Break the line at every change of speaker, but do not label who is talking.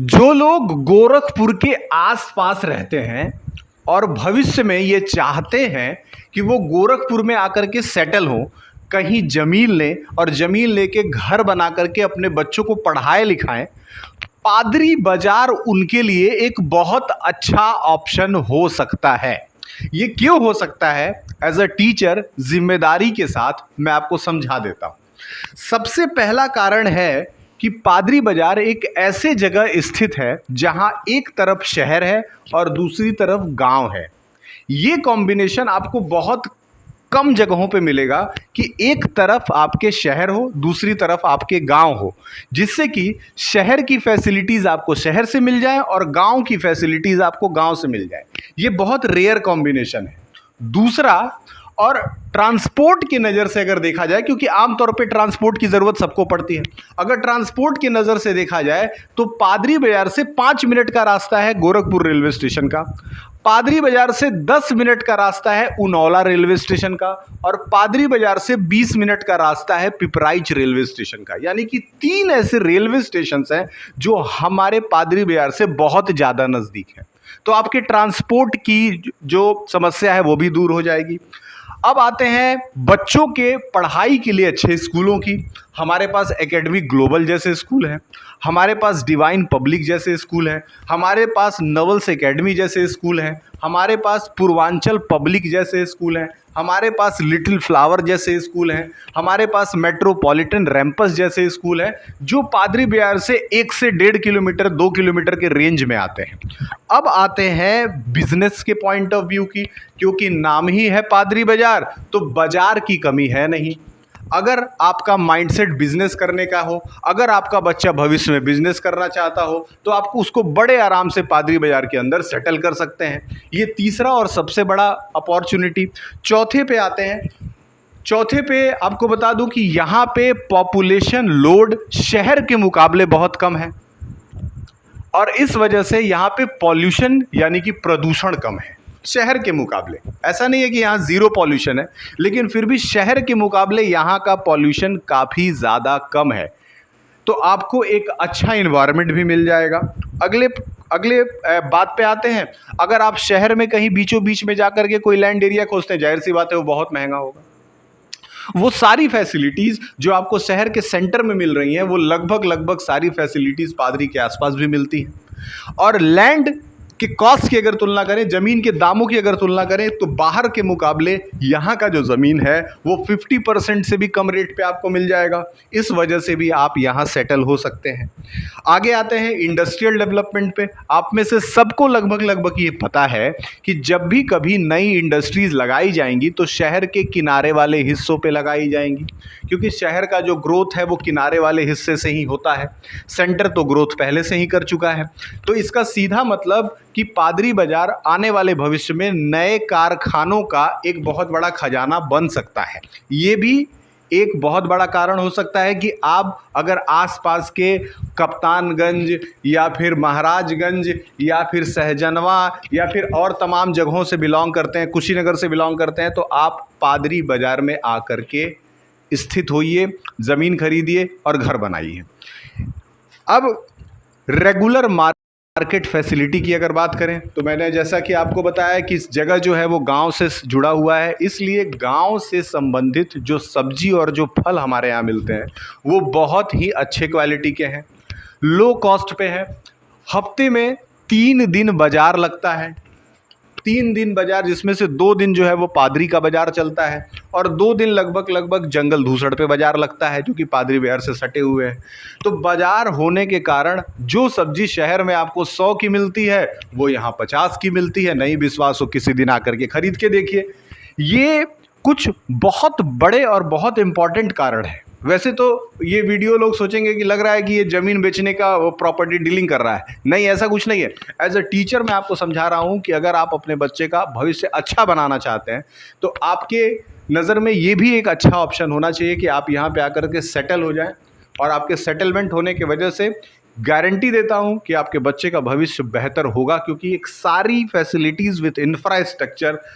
जो लोग गोरखपुर के आसपास रहते हैं और भविष्य में ये चाहते हैं कि वो गोरखपुर में आकर के सेटल हों, कहीं ज़मीन लें और ज़मीन लेके घर बना करके अपने बच्चों को पढ़ाएं लिखाएं, पादरी बाजार उनके लिए एक बहुत अच्छा ऑप्शन हो सकता है। ये क्यों हो सकता है? एज अ टीचर जिम्मेदारी के साथ मैं आपको समझा देता हूँ। सबसे पहला कारण है कि पादरी बाजार एक ऐसे जगह स्थित है जहां एक तरफ शहर है और दूसरी तरफ गांव है। ये कॉम्बिनेशन आपको बहुत कम जगहों पे मिलेगा कि एक तरफ आपके शहर हो, दूसरी तरफ आपके गांव हो, जिससे कि शहर की फैसिलिटीज़ आपको शहर से मिल जाए और गांव की फैसिलिटीज़ आपको गांव से मिल जाए। ये बहुत रेयर कॉम्बिनेशन है। दूसरा, और ट्रांसपोर्ट की नज़र से अगर देखा जाए, क्योंकि आमतौर पे ट्रांसपोर्ट की ज़रूरत सबको पड़ती है, अगर ट्रांसपोर्ट की नज़र से देखा जाए तो पादरी बाजार से 5 मिनट का रास्ता है गोरखपुर रेलवे स्टेशन का, पादरी बाजार से 10 मिनट का रास्ता है उनौला रेलवे स्टेशन का, और पादरी बाजार से 20 मिनट का रास्ता है पिपराइच रेलवे स्टेशन का। यानी कि 3 ऐसे रेलवे स्टेशन हैं जो हमारे पादरी बाजार से बहुत ज़्यादा नज़दीक है। तो आपके ट्रांसपोर्ट की जो समस्या है वो भी दूर हो जाएगी। अब आते हैं बच्चों के पढ़ाई के लिए अच्छे स्कूलों की। हमारे पास एकेडमी ग्लोबल जैसे स्कूल हैं, हमारे पास डिवाइन पब्लिक जैसे स्कूल हैं, हमारे पास नवल्स एकेडमी जैसे स्कूल हैं, हमारे पास पूर्वांचल पब्लिक जैसे स्कूल हैं, हमारे पास लिटिल फ्लावर जैसे स्कूल हैं, हमारे पास मेट्रोपॉलिटन रैंपस जैसे स्कूल हैं, जो पादरी बाजार से 1 से 1.5 किलोमीटर 2 किलोमीटर के रेंज में आते हैं। अब आते हैं बिजनेस के पॉइंट ऑफ व्यू की, क्योंकि नाम ही है पादरी बाजार, तो बाजार की कमी है नहीं। अगर आपका माइंडसेट बिजनेस करने का हो, अगर आपका बच्चा भविष्य में बिजनेस करना चाहता हो, तो आप उसको बड़े आराम से पादरी बाजार के अंदर सेटल कर सकते हैं। ये तीसरा और सबसे बड़ा अपॉर्चुनिटी। चौथे पे आते हैं। चौथे पे आपको बता दूं कि यहाँ पे पॉपुलेशन लोड शहर के मुकाबले बहुत कम है और इस वजह से यहाँ पे पॉल्यूशन यानी कि प्रदूषण कम है शहर के मुकाबले। ऐसा नहीं है कि यहाँ ज़ीरो पॉल्यूशन है, लेकिन फिर भी शहर के मुकाबले यहाँ का पॉल्यूशन काफ़ी ज़्यादा कम है, तो आपको एक अच्छा इन्वायरमेंट भी मिल जाएगा। अगले बात पे आते हैं। अगर आप शहर में कहीं बीचों बीच में जाकर के कोई लैंड एरिया खोजते हैं, जाहिर सी बात है वो बहुत महंगा होगा। वो सारी फैसिलिटीज़ जो आपको शहर के सेंटर में मिल रही हैं, वो लगभग सारी फैसिलिटीज़ पादरी के आसपास भी मिलती हैं। और लैंड कि कॉस्ट की अगर तुलना करें, ज़मीन के दामों की अगर तुलना करें, तो बाहर के मुकाबले यहाँ का जो ज़मीन है वो 50% से भी कम रेट पे आपको मिल जाएगा। इस वजह से भी आप यहाँ सेटल हो सकते हैं। आगे आते हैं इंडस्ट्रियल डेवलपमेंट पे। आप में से सबको लगभग ये पता है कि जब भी कभी नई इंडस्ट्रीज़ लगाई जाएंगी तो शहर के किनारे वाले हिस्सों पर लगाई जाएंगी, क्योंकि शहर का जो ग्रोथ है वो किनारे वाले हिस्से से ही होता है। सेंटर तो ग्रोथ पहले से ही कर चुका है। तो इसका सीधा मतलब कि पादरी बाजार आने वाले भविष्य में नए कारखानों का एक बहुत बड़ा खजाना बन सकता है। ये भी एक बहुत बड़ा कारण हो सकता है कि आप अगर आसपास के कप्तानगंज या फिर महाराजगंज या फिर सहजनवा या फिर और तमाम जगहों से बिलोंग करते हैं, कुशीनगर से बिलोंग करते हैं, तो आप पादरी बाजार में आकर के स्थित होइए, ज़मीन खरीदिए और घर बनाइए। अब रेगुलर मार्केट फैसिलिटी की अगर बात करें, तो मैंने जैसा कि आपको बताया कि इस जगह जो है वो गांव से जुड़ा हुआ है, इसलिए गांव से संबंधित जो सब्जी और जो फल हमारे यहाँ मिलते हैं वो बहुत ही अच्छे क्वालिटी के हैं, लो कॉस्ट पे है। हफ्ते में 3 दिन बाज़ार लगता है, 3 दिन बाज़ार, जिसमें से 2 दिन जो है वो पादरी का बाज़ार चलता है और 2 दिन लगभग जंगल धूसड़ पे बाज़ार लगता है, जो कि पादरी बाजार से सटे हुए हैं। तो बाज़ार होने के कारण जो सब्जी शहर में आपको 100 की मिलती है वो यहाँ 50 की मिलती है। नहीं विश्वास हो किसी दिन आकर के खरीद के देखिए। ये कुछ बहुत बड़े और बहुत इम्पॉर्टेंट कारण है। वैसे तो ये वीडियो लोग सोचेंगे कि लग रहा है कि ये ज़मीन बेचने का वो प्रॉपर्टी डीलिंग कर रहा है। नहीं, ऐसा कुछ नहीं है। एज अ टीचर मैं आपको समझा रहा हूँ कि अगर आप अपने बच्चे का भविष्य अच्छा बनाना चाहते हैं तो आपके नज़र में ये भी एक अच्छा ऑप्शन होना चाहिए कि आप यहाँ पे आकर के सेटल हो जाएं, और आपके सेटलमेंट होने की वजह से गारंटी देता हूँ कि आपके बच्चे का भविष्य बेहतर होगा, क्योंकि एक सारी फैसिलिटीज़ विथ इंफ्रास्ट्रक्चर